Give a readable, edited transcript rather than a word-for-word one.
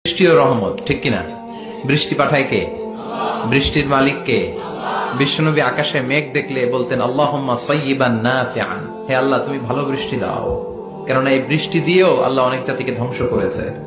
বৃষ্টিও রহমত, ঠিক কিনা? বৃষ্টি পাঠায় কে? বৃষ্টির মালিক কে? বিশ্বনবী আকাশে মেঘ দেখলে বলতেন আল্লাহুম্মা সাইয়্যিবান নাফিআন, হে আল্লাহ তুমি ভালো বৃষ্টি দাও, কেননা এই বৃষ্টি দিয়েও আল্লাহ অনেক জাতিকে ধ্বংস করেছে।